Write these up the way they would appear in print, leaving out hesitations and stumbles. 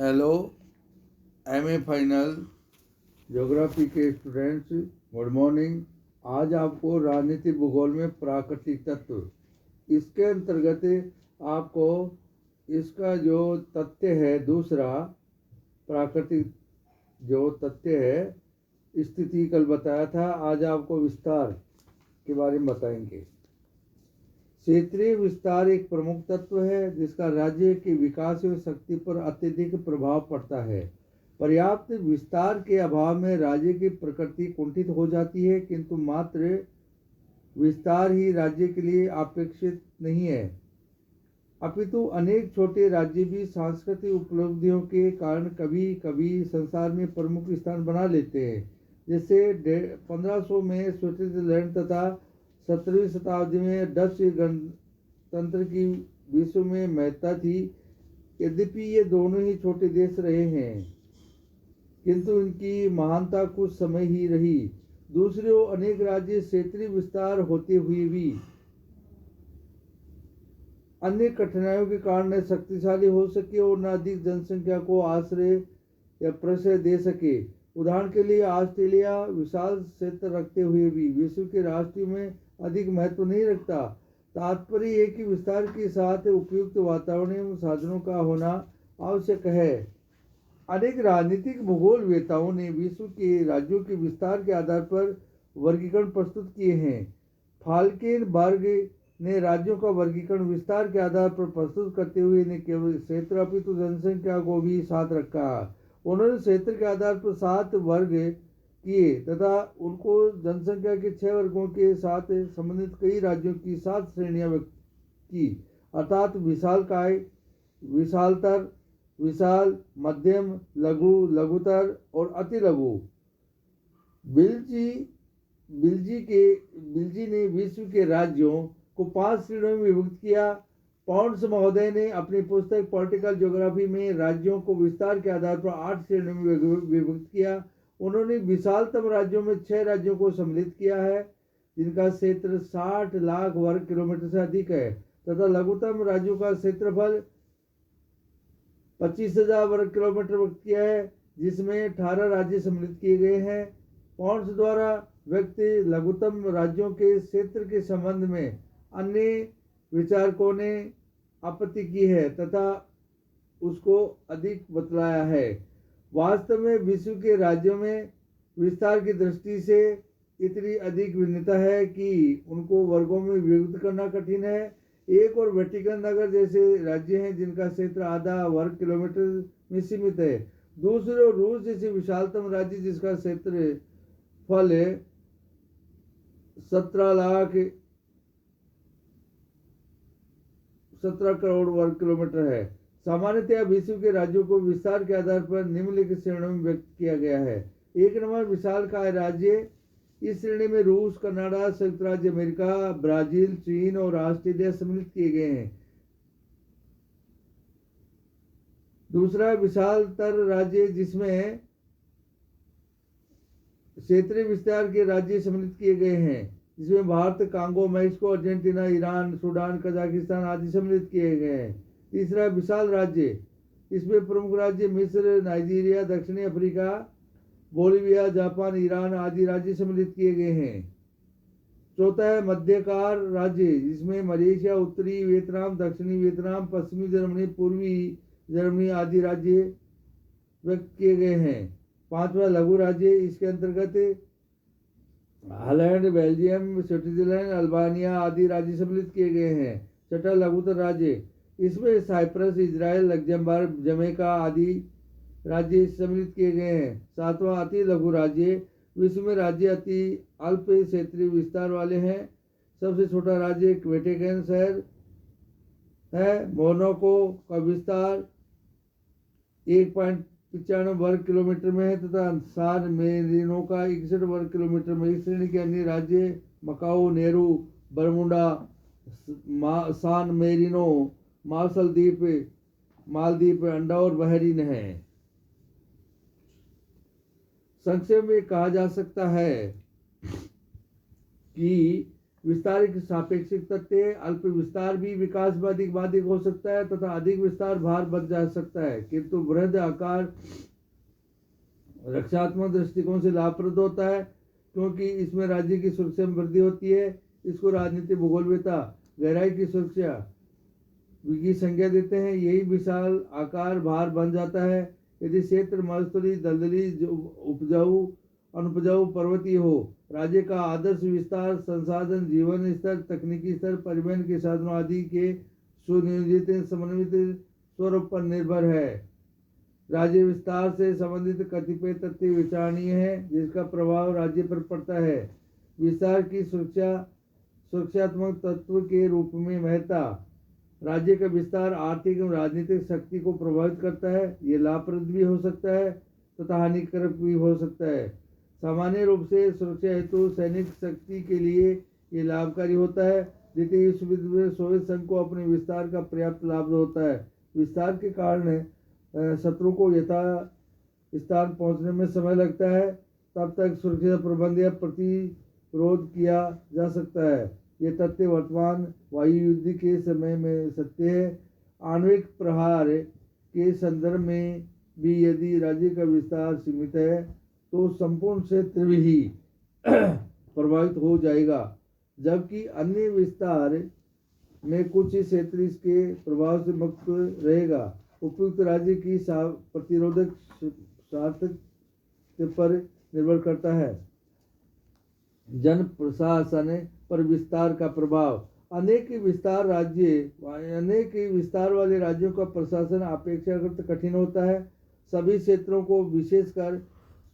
Hello MA final geography के students, good morning. आज आपको राजनीति भूगोल में प्राकृतिक तत्व, इसके अंतर्गत आपको इसका जो तथ्य है, दूसरा प्राकृतिक जो तथ्य है, स्थिति कल बताया था, आज आपको विस्तार के बारे में बताएंगे। क्षेत्रीय विस्तार एक प्रमुख तत्व है जिसका राज्य के विकास और शक्ति पर अत्यधिक प्रभाव पड़ता है। पर्याप्त विस्तार के अभाव में राज्य की प्रकृति कुंठित हो जाती है, किंतु मात्र विस्तार ही राज्य के लिए अपेक्षित नहीं है, अपितु अनेक छोटे राज्य भी सांस्कृतिक उपलब्धियों के कारण कभी कभी संसार में प्रमुख स्थान बना लेते हैं। जैसे 1500 में स्विट्जरलैंड तथा 17वीं शताब्दी में डच गणतंत्र की विश्व में महत्ता थी। यद्यपि ये दोनों ही छोटे देश रहे हैं, किंतु इनकी महानता कुछ समय ही रही। दूसरी ओर अनेक राज्य क्षेत्रीय विस्तार होते हुए भी अन्य कठिनाइयों के कारण न शक्तिशाली हो सके और न अधिक जनसंख्या को आश्रय या प्रश्रय दे सके। उदाहरण के लिए ऑस्ट्रेलिया विशाल क्षेत्र रखते हुए भी विश्व के राष्ट्रीय में अधिक महत्व नहीं रखता। तात्पर्य है कि विस्तार के साथ उपयुक्त वातावरण एवं साधनों का होना आवश्यक है। अनेक राजनीतिक भूगोलवेताओं ने विश्व के राज्यों के विस्तार के आधार पर वर्गीकरण प्रस्तुत किए हैं। फाल्केनबर्ग ने राज्यों का वर्गीकरण विस्तार के आधार पर प्रस्तुत करते हुए न केवल क्षेत्र अपितु जनसंख्या को भी साथ रखा। उन्होंने क्षेत्र के आधार पर 7 वर्ग किए तथा उनको जनसंख्या के 6 वर्गों के साथ संबंधित कई राज्यों की 7 श्रेणियां व्यक्त की, अर्थात विशालकाय, विशालतर, विशाल, मध्यम, लघु, लघुतर और अति लघु। बिल्जी ने विश्व के राज्यों को 5 श्रेणियों में विभक्त किया। पॉन्ड्स महोदय ने अपनी पुस्तक पॉलिटिकल ज्योग्राफी में राज्यों को विस्तार के आधार पर 8 श्रेणियों में विभक्त किया। उन्होंने विशालतम राज्यों में 6 राज्यों को सम्मिलित किया है जिनका क्षेत्र 60 लाख वर्ग किलोमीटर से अधिक है, तथा लघुतम राज्यों का क्षेत्रफल 25,000 वर्ग किलोमीटर व्यक्त किया है, जिसमें 18 राज्य सम्मिलित किए गए हैं। पॉन्ड्स द्वारा व्यक्त लघुतम राज्यों के क्षेत्र के संबंध में अन्य विचारकों ने आपत्ति की है तथा उसको अधिक बतलाया है। वास्तव में विश्व के राज्यों में विस्तार की दृष्टि से इतनी अधिक भिन्नता है कि उनको वर्गों में विभक्त करना कठिन है। एक और वेटिकन नगर जैसे राज्य हैं जिनका क्षेत्र आधा वर्ग किलोमीटर में सीमित है। दूसरे और रूस जैसे विशालतम राज्य जिसका क्षेत्रफल 17 करोड़ वर्ग किलोमीटर है। सामान्यतया विश्व के राज्यों को विस्तार के आधार पर निम्नलिखित श्रेणियों में व्यक्त किया गया है। 1 नंबर विशालकाय राज्य। इस श्रेणी में रूस, कनाडा, संयुक्त राज्य अमेरिका, ब्राजील, चीन और ऑस्ट्रेलिया सम्मिलित किए गए हैं। दूसरा विशालतर राज्य जिसमें क्षेत्रीय विस्तार के राज्य सम्मिलित किए गए हैं, जिसमें Bharat, Congo, Mexico, Argentina, Iran, Sudan, Kazakhstan आदि सम्मिलित किए गए हैं। तीसरा विशाल राज्य। इसमें प्रमुख राज्य मिस्र, नाइजीरिया, दक्षिणी अफ्रीका, बोलिविया, जापान, ईरान आदि राज्य सम्मिलित किए गए हैं। चौथा है मध्यकार राज्य, जिसमें मलेशिया, उत्तरी वियतनाम, दक्षिणी वियतनाम, पश्चिमी जर्मनी, पूर्वी जर्मनी आदि राज्य व्यक्त किए गए हैं। पांचवा लघु राज्य। इसके अंतर्गत हॉलैंड, बेल्जियम, स्विट्जरलैंड, अल्बानिया आदि राज्य सम्मिलित किए गए हैं। छठा लघुतर राज्य। इसमें साइप्रस, इजराइल, लग्जमबर्ग, जमैका आदि राज्य सम्मिलित किए गए हैं। सातवां अति लघु राज्य। विश्व में राज्य अति अल्प क्षेत्रीय विस्तार वाले हैं। सबसे छोटा राज्य वेटिकन शहर है। मोनाको का विस्तार 1.95 वर्ग किलोमीटर में है तथा सान मेरिनो का 61 वर्ग किलोमीटर में। इस श्रेणी के अन्य राज्य मकाओ, नेहरू, बरमुडा, सान मेरिनो, मार्शल द्वीप, मालदीव, अंडा और बहरीन है। संक्षेप में कहा जा सकता है कि विस्तार एक सापेक्षिक तथ्य है। अल्प विस्तार भी विकास में अधिक बाधिक हो सकता है तथा अधिक विस्तार भार बन जा सकता है, किंतु बृहद आकार रक्षात्मक दृष्टिकोण से लाभप्रद होता है क्योंकि इसमें राज्य की सुरक्षा में वृद्धि होती है। इसको राजनीतिक भूगोलवेता गहराई की सुरक्षा की संज्ञा देते हैं। यही विशाल आकार भार बन जाता है। यदि क्षेत्र मरुस्थलीय, दलदली, उपजाऊ, अनुपजाऊ, पर्वतीय हो, राज्य का आदर्श विस्तार संसाधन, जीवन स्तर, तकनीकी स्तर, परिवहन के साधनों आदि के सुनियोजित समन्वित स्वरूप पर निर्भर है। राज्य विस्तार से संबंधित कतिपय तथ्य विचारणीय है जिसका प्रभाव राज्य पर पड़ता है। विस्तार की सुरक्षात्मक तत्व के रूप में महत्ता। राज्य का विस्तार आर्थिक एवं राजनीतिक शक्ति को प्रभावित करता है। ये लाभप्रद भी हो सकता है तथा हानिकारक भी हो सकता है। सामान्य रूप से सुरक्षा हेतु सैनिक शक्ति के लिए ये लाभकारी होता है। द्वितीय विश्व युद्ध में सोवियत संघ को अपने विस्तार का पर्याप्त लाभ होता है। विस्तार के कारण शत्रु को यथा स्थान पहुंचने में समय लगता है, तब तक सुरक्षा प्रबंध या प्रतिरोध किया जा सकता है। ये तथ्य वर्तमान वायु युद्ध के समय में सत्य है। आणविक प्रहार के संदर्भ में भी यदि राज्य का विस्तार सीमित है तो संपूर्ण क्षेत्र ही प्रभावित हो जाएगा, जबकि अन्य विस्तार में कुछ क्षेत्र इसके प्रभाव से मुक्त रहेगा। उपयुक्त राज्य की प्रतिरोधक सार्थक पर निर्भर करता है। जन प्रशासन पर विस्तार का प्रभाव। अनेक विस्तार वाले राज्यों का प्रशासन अपेक्षाकृत कठिन होता है। सभी क्षेत्रों को, विशेषकर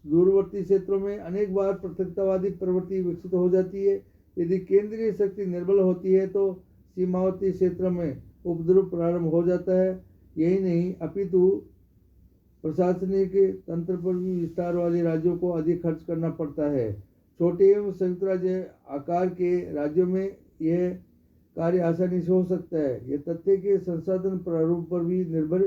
दूरवर्ती क्षेत्रों में अनेक बार पृथकतावादी प्रवृत्ति विकसित हो जाती है। यदि केंद्रीय शक्ति निर्बल होती है तो सीमावर्ती क्षेत्रों में उपद्रव प्रारंभ हो जाता है। यही नहीं, अपितु प्रशासनिक तंत्र पर भी विस्तार वाले राज्यों को अधिक खर्च करना पड़ता है। छोटे एवं संयुक्त राज्य आकार के राज्यों में यह कार्य आसानी से हो सकता है। यह तथ्य के संसाधन प्रारूप पर भी निर्भर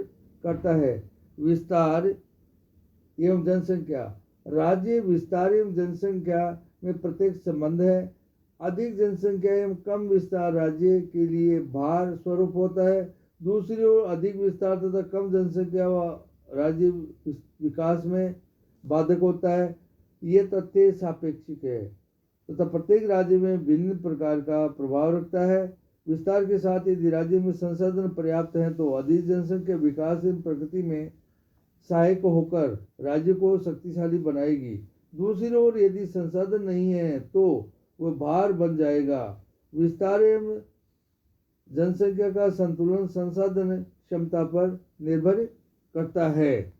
करता है। विस्तार एवं जनसंख्या। राज्य विस्तार एवं जनसंख्या में प्रत्येक संबंध है। अधिक जनसंख्या एवं कम विस्तार राज्य के लिए भार स्वरूप होता है। दूसरी ओर अधिक विस्तार तथा कम जनसंख्या राज्य विकास में बाधक होता है। ये तथ्य सापेक्षिक है तथा प्रत्येक राज्य में भिन्न प्रकार का प्रभाव रखता है। विस्तार के साथ यदि राज्य में संसाधन पर्याप्त हैं तो अधिक जनसंख्या विकास एवं प्रगति में सहायक होकर राज्य को शक्तिशाली बनाएगी। दूसरी ओर यदि संसाधन नहीं है तो वह भार बन जाएगा। विस्तार एवं जनसंख्या का संतुलन संसाधन क्षमता पर निर्भर करता है।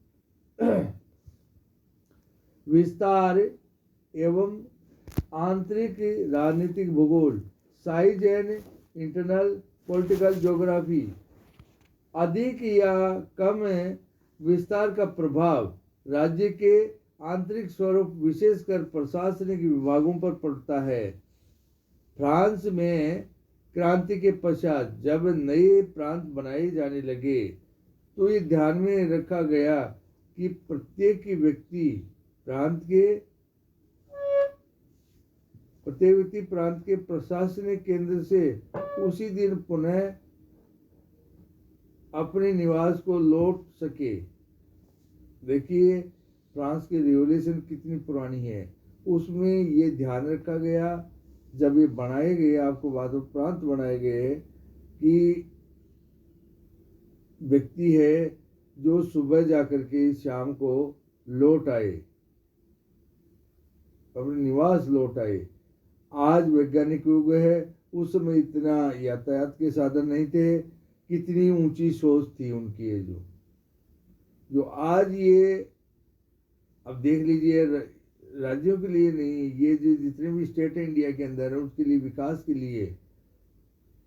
विस्तार एवं आंतरिक राजनीतिक भूगोल। Size and internal political geography. अधिक या कम विस्तार का प्रभाव राज्य के आंतरिक स्वरूप, विशेषकर प्रशासनिक विभागों पर पड़ता है। फ्रांस में क्रांति के पश्चात जब नए प्रांत बनाए जाने लगे तो ये ध्यान में रखा गया कि प्रत्येक व्यक्ति प्रांत के प्रशासनिक केंद्र से उसी दिन पुनः अपने निवास को लौट सके। देखिए फ्रांस की रिवॉल्यूशन कितनी पुरानी है, उसमें ये ध्यान रखा गया जब ये बनाए गए, आपको बाद में प्रांत बनाए गए, कि व्यक्ति है जो सुबह जाकर के शाम को लौट आए, अपने निवास लौट आए। आज वैज्ञानिक युग है, उस समय इतना यातायात के साधन नहीं थे, कितनी ऊंची सोच थी उनकी। जो आज ये अब देख लीजिए, राज्यों के लिए नहीं, ये जो जितने भी स्टेट है इंडिया के अंदर है उसके लिए, विकास के लिए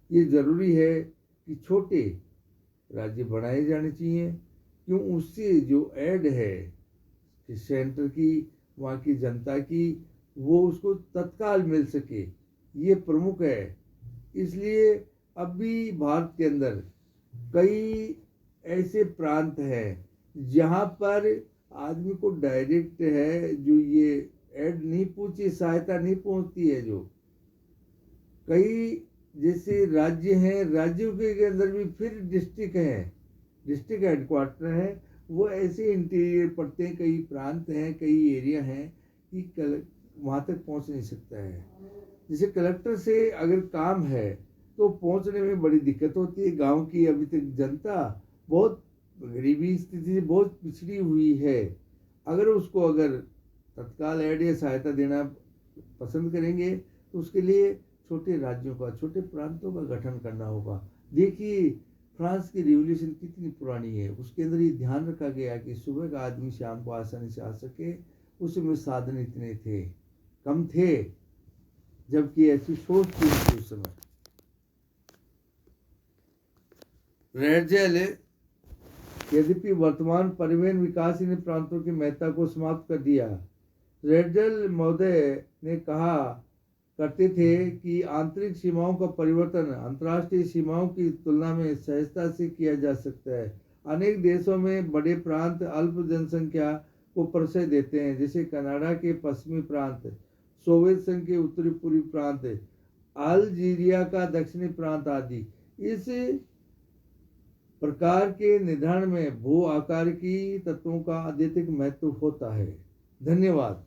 ये जरूरी है कि छोटे राज्य बनाए जाने चाहिए। क्यों? उससे जो ऐड है कि सेंटर की, वहाँ की जनता की, वो उसको तत्काल मिल सके, ये प्रमुख है। इसलिए अब भी भारत के अंदर कई ऐसे प्रांत हैं जहाँ पर आदमी को डायरेक्ट है, जो ये ऐड नहीं पहुँची, सहायता नहीं पहुँचती है, जो कई जैसे राज्य हैं, राज्यों के अंदर भी फिर डिस्ट्रिक्ट है, डिस्ट्रिक्ट हेडक्वार्टर है, वो ऐसे इंटीरियर पड़ते हैं, कई प्रांत हैं, कई एरिया हैं कि वहाँ तक पहुँच नहीं सकता है। जैसे कलेक्टर से अगर काम है तो पहुँचने में बड़ी दिक्कत होती है। गांव की अभी तक जनता बहुत गरीबी स्थिति से बहुत पिछड़ी हुई है। अगर तत्काल ऐड या सहायता देना पसंद करेंगे तो उसके लिए छोटे राज्यों का, छोटे प्रांतों का गठन करना होगा। देखिए फ्रांस की रिवॉल्यूशन कितनी पुरानी है, उसके अंदर ये ध्यान रखा गया कि सुबह का आदमी शाम को आसानी से आ सके। उसमें साधन इतने थे, कम थे, जबकि ऐसी सोच थी उस समय। रेडजेल यद्यपि वर्तमान परिवहन विकास इन प्रांतों की महत्ता को समाप्त कर दिया। रेडजेल महोदय ने कहा करते थे कि आंतरिक सीमाओं का परिवर्तन अंतर्राष्ट्रीय सीमाओं की तुलना में सहजता से किया जा सकता है। अनेक देशों में बड़े प्रांत अल्प जनसंख्या को परिचय देते हैं, जैसे कनाडा के पश्चिमी प्रांत, सोवियत संघ के उत्तरी पूर्वी प्रांत, अल्जीरिया का दक्षिणी प्रांत आदि। इस प्रकार के निर्धारण में भू आकार की तत्वों का अत्यधिक महत्व होता है। धन्यवाद।